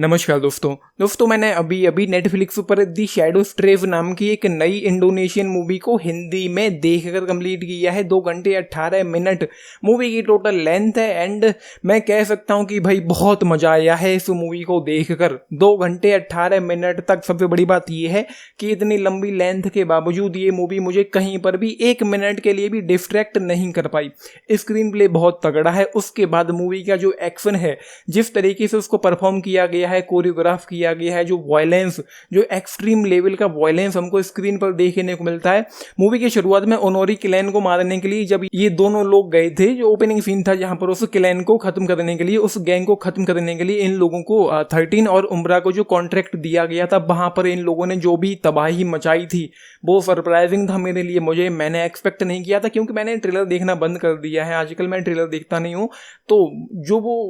नमस्कार दोस्तों मैंने अभी अभी नेटफ्लिक्स पर दी शैडोज ट्रेव नाम की एक नई इंडोनेशियन मूवी को हिंदी में देखकर कंप्लीट किया है। 2 घंटे 18 मिनट मूवी की टोटल लेंथ है एंड मैं कह सकता हूं कि भाई बहुत मजा आया है इस मूवी को देखकर। 2 घंटे 18 मिनट तक सबसे बड़ी बात यह है कि इतनी लंबी लेंथ के बावजूद ये मूवी मुझे कहीं पर भी 1 मिनट के लिए भी डिस्ट्रैक्ट नहीं कर पाई। स्क्रीन प्ले बहुत तगड़ा है। उसके बाद मूवी का जो एक्शन है, जिस तरीके से उसको परफॉर्म किया गया है, कोरियोग्राफ किया गया है, जो वायलेंस, जो एक्सट्रीम लेवल का वायलेंस हमको स्क्रीन पर देखने को मिलता है। मूवी की शुरुआत में ओनोरी किलैन को मारने के लिए जब ये दोनों लोग गए थे, जो ओपनिंग सीन था जहां पर उस किलैन को खत्म करने के लिए, उस गैंग को खत्म करने के लिए इन लोगों को 13 और उम्रा को जो कॉन्ट्रैक्ट दिया गया था, वहां पर इन लोगों ने जो भी तबाही मचाई थी वो सरप्राइजिंग था मेरे लिए। मैंने एक्सपेक्ट नहीं किया था क्योंकि मैंने ट्रेलर देखना बंद कर दिया है। आजकल मैं ट्रेलर देखता नहीं हूँ, तो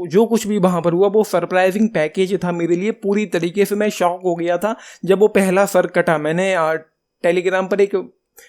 जो कुछ भी वहां पर हुआ वो सरप्राइजिंग पैकेज था मेरे लिए। पूरी तरीके से मैं शॉक हो गया था जब वो पहला सर कटा। मैंने टेलीग्राम पर एक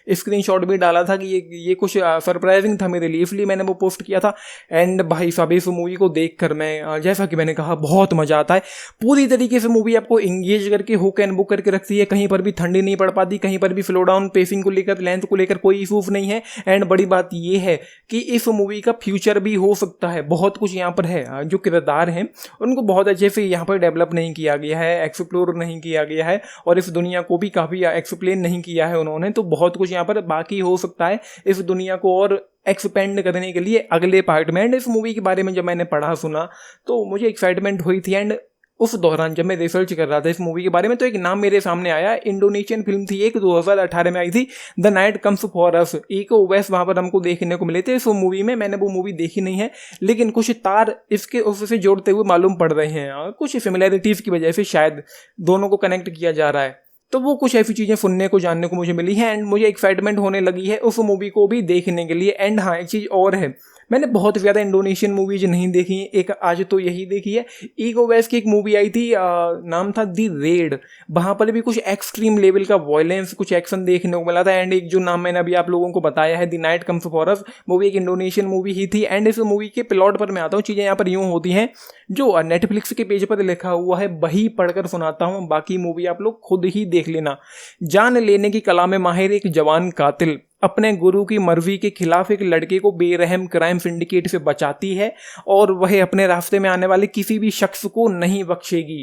स्क्रीनशॉट भी डाला था कि ये कुछ सरप्राइजिंग था मेरे लिए, इसलिए मैंने वो पोस्ट किया था। एंड भाई साहब, इस मूवी को देखकर मैं, जैसा कि मैंने कहा, बहुत मजा आता है। पूरी तरीके से मूवी आपको इंगेज करके हुक एंड बुक करके रखती है। कहीं पर भी ठंडी नहीं पड़ पाती, कहीं पर भी स्लो डाउन, पेसिंग को लेकर, लेंथ को लेकर कोई इशूज नहीं है। एंड बड़ी बात ये है कि इस मूवी का फ्यूचर भी हो सकता है। बहुत कुछ यहाँ पर है। जो किरदार हैं उनको बहुत अच्छे से यहाँ पर डेवलप नहीं किया गया है, एक्सप्लोर नहीं किया गया है, और इस दुनिया को भी काफ़ी एक्सप्लेन नहीं किया है उन्होंने। तो बहुत कुछ यहाँ पर बाकी हो सकता है इस दुनिया को और एक्सपेंड करने के लिए अगले पार्ट में। एंड इस मूवी के बारे में जब मैंने पढ़ा सुना तो मुझे एक्साइटमेंट हुई थी। एंड उस दौरान जब मैं रिसर्च कर रहा था इस मूवी के बारे में तो एक नाम मेरे सामने आया। इंडोनेशियन फिल्म थी एक, 2018 में आई थी, the night comes for us. Eco waste वहां पर हमको देखने को मिले थे इस मूवी में। मैंने वो मूवी देखी नहीं है, लेकिन कुछ तार इसके उससे जोड़ते हुए मालूम पड़ रहे हैं। कुछ सिमिलैरिटीज की वजह से शायद दोनों को कनेक्ट किया जा रहा है। तो वो कुछ ऐसी चीज़ें सुनने को, जानने को मुझे मिली है एंड मुझे एक्साइटमेंट होने लगी है उस मूवी को भी देखने के लिए। एंड हाँ, एक चीज़ और है, मैंने बहुत ज़्यादा इंडोनेशियन मूवीज नहीं देखी, एक आज तो यही देखी है। ईगो वेस्ट की एक मूवी आई थी, नाम था दी रेड। वहाँ पर भी कुछ एक्सट्रीम लेवल का वायलेंस, कुछ एक्शन देखने को मिला था। एंड एक जो नाम मैंने अभी आप लोगों को बताया है, द नाइट कम्स फॉर अस, वो भी एक इंडोनेशियन मूवी ही थी। एंड इस मूवी के प्लॉट पर मैं आता हूँ। चीज़ें यहाँ पर यूँ होती हैं, जो नेटफ्लिक्स के पेज पर लिखा हुआ है वही पढ़कर सुनाता हूँ, बाकी मूवी आप लोग खुद ही देख लेना। जान लेने की कला में माहिर एक जवान कातिल अपने गुरु की मर्जी के खिलाफ एक लड़के को बेरहम क्राइम सिंडिकेट से बचाती है और वह अपने रास्ते में आने वाले किसी भी शख्स को नहीं बख्शेगी।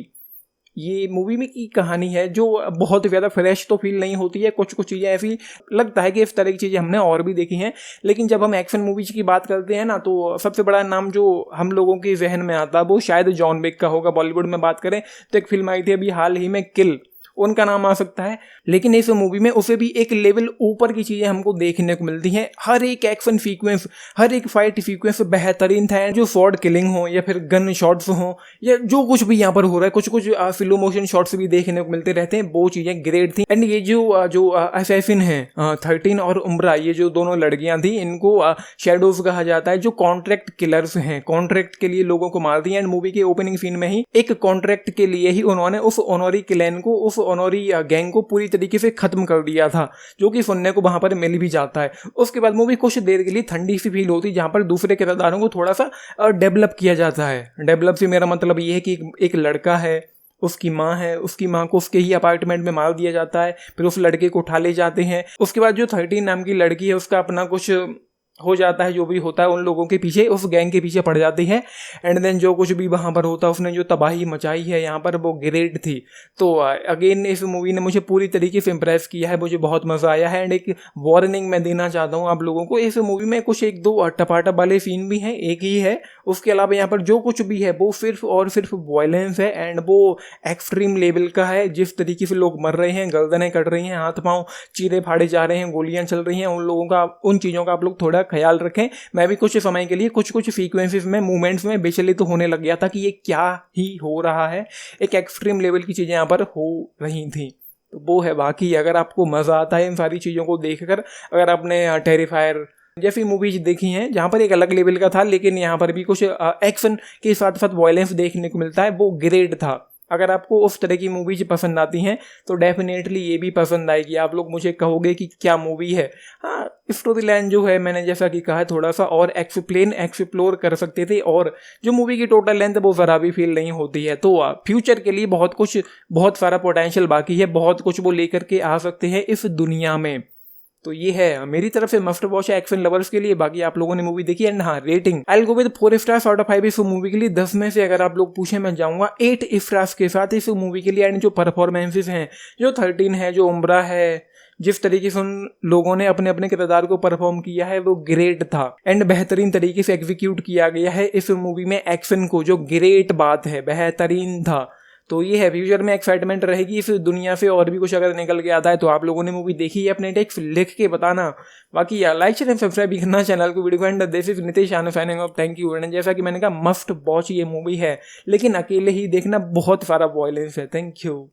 ये मूवी में की कहानी है जो बहुत ज़्यादा फ्रेश तो फील नहीं होती है। कुछ कुछ चीज़ें ऐसी लगता है कि इस तरह की चीज़ें हमने और भी देखी हैं, लेकिन जब हम एक्शन मूवीज की बात करते हैं ना, तो सबसे बड़ा नाम जो हम लोगों के जहन में आता है वो शायद जॉन विक का होगा। बॉलीवुड में बात करें तो एक फिल्म आई थी अभी हाल ही में, किल, उनका नाम आ सकता है। लेकिन इस मूवी में उसे भी एक लेवल ऊपर की चीज़ें हमको देखने को मिलती हैं। हर एक एक्शन सीक्वेंस, हर एक फाइट सीक्वेंस बेहतरीन था। जो स्वॉर्ड किलिंग हो या फिर गन शॉट्स हो या जो कुछ भी यहाँ पर हो रहा है, कुछ कुछ स्लो मोशन शॉट्स भी देखने को मिलते रहते हैं, वो चीज़ें ग्रेट थी। एंड ये जो असैसिन है 13 और उम्रा, ये जो दोनों लड़कियां थी, इनको शैडोज कहा जाता है, जो कॉन्ट्रैक्ट किलर्स हैं। कॉन्ट्रैक्ट के लिए लोगों को मार दिया। एंड मूवी के ओपनिंग सीन में ही एक कॉन्ट्रैक्ट के लिए ही उन्होंने उस ओनोरी किलैन को, उस ओनोरी गैंग को पूरी तरीके से खत्म कर दिया था, जो कि सुनने को वहां पर मिल भी जाता है। उसके बाद मूवी कुछ देर के लिए ठंडी सी फील होती है, जहां पर दूसरे किरदारों को थोड़ा सा डेवलप किया जाता है। डेवलप से मेरा मतलब ये है कि एक लड़का है, उसकी माँ है, उसकी माँ को उसके ही अपार्टमेंट में मार दिया जाता है, फिर उस लड़के को उठा ले जाते हैं। उसके बाद जो 13 नाम की लड़की है, उसका अपना कुछ हो जाता है, जो भी होता है उन लोगों के पीछे, उस गैंग के पीछे पड़ जाती है। एंड देन जो कुछ भी वहाँ पर होता है, उसने जो तबाही मचाई है यहाँ पर, वो ग्रेट थी। तो अगेन इस मूवी ने मुझे पूरी तरीके से इम्प्रेस किया है, मुझे बहुत मज़ा आया है। एंड एक वार्निंग मैं देना चाहता हूँ आप लोगों को, इस मूवी में कुछ 1-2 टपाटप वाले सीन भी हैं, एक ही है। उसके अलावा यहाँ पर जो कुछ भी है वो सिर्फ और सिर्फ वायलेंस है। एंड वो एक्सट्रीम लेवल का है। जिस तरीके से लोग मर रहे हैं, गर्दनें कट रही हैं, हाथ पाँव चीरे फाड़े जा रहे हैं, गोलियाँ चल रही हैं, उन लोगों का, उन चीज़ों का आप लोग थोड़ा ख्याल रखें। मैं भी कुछ समय के लिए कुछ कुछ सीक्वेंसेस में, मूवमेंट्स में विचलित होने लग गया था कि ये क्या ही हो रहा है। एक एक्सट्रीम लेवल की चीज़ें यहाँ पर हो रही थी, तो वो है। बाकी अगर आपको मज़ा आता है इन सारी चीज़ों को देखकर, अगर आपने टेरिफायर जैसी मूवीज देखी हैं जहाँ पर एक अलग लेवल का था, लेकिन यहाँ पर भी कुछ एक्शन के साथ साथ वायलेंस देखने को मिलता है, वो ग्रेट था। अगर आपको उस तरह की मूवीज पसंद आती हैं तो डेफिनेटली ये भी पसंद आएगी। आप लोग मुझे कहोगे कि क्या मूवी है। हाँ, स्टोरी लाइन जो है मैंने जैसा कि कहा थोड़ा सा और एक्सप्लोर कर सकते थे, और जो मूवी की टोटल लेंथ वो ज़रा भी फील नहीं होती है। तो फ्यूचर के लिए बहुत सारा पोटेंशियल बाकी है, बहुत कुछ वो लेकर के आ सकते हैं इस दुनिया में। तो ये है मेरी तरफ से मस्ट वॉच एक्शन लवर्स के लिए। बाकी आप लोगों ने मूवी देखी है। हाँ, rating I will go with 4 stars out of 5 इस मूवी के लिए। 10 में से अगर आप लोग पूछे मैं जाऊंगा 8 स्टार्स के साथ इस मूवी के लिए। एंड जो परफॉर्मेंसेस हैं, जो 13 है, जो उम्रा है, जिस तरीके से उन लोगों ने अपने अपने किरदार को परफॉर्म किया है वो ग्रेट था। एंड बेहतरीन तरीके से एग्जीक्यूट किया गया है इस मूवी में एक्शन को, जो ग्रेट बात है, बेहतरीन था। तो ये है, फ्यूचर में एक्साइटमेंट रहेगी इस दुनिया से। और भी कुछ अगर निकल के आता है तो आप लोगों ने मूवी देखी है अपने टेक्स्ट लिख के बताना। बाकी यार लाइक शेयर सब्सक्राइब भी करना चैनल को। Video and this is Nitesh signing off. Thank you. And जैसा कि मैंने कहा मस्ट वॉच ये मूवी है, लेकिन अकेले ही देखना, बहुत सारा वॉयलेंस है। Thank you.